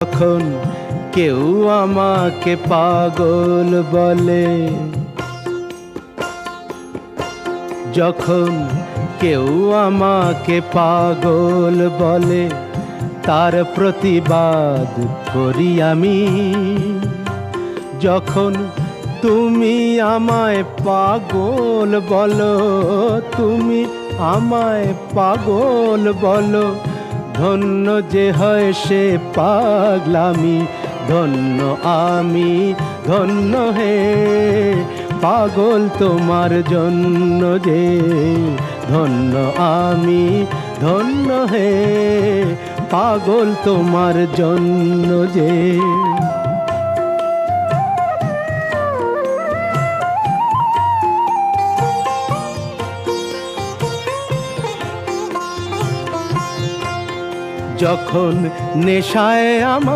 যখন কেউ আমাকে পাগল বলে, যখন কেউ আমাকে পাগল বলে, তার প্রতিবাদ করি আমি। যখন তুমি আমায় পাগল বলো, তুমি আমায় পাগল বলো, ধন্য যে হয় সে পাগলামি, ধন্য আমি, ধন্য হে পাগল তোমার জন্য যে, ধন্য আমি, ধন্য হে পাগল তোমার জন্য যে। যখন নেশায় আমার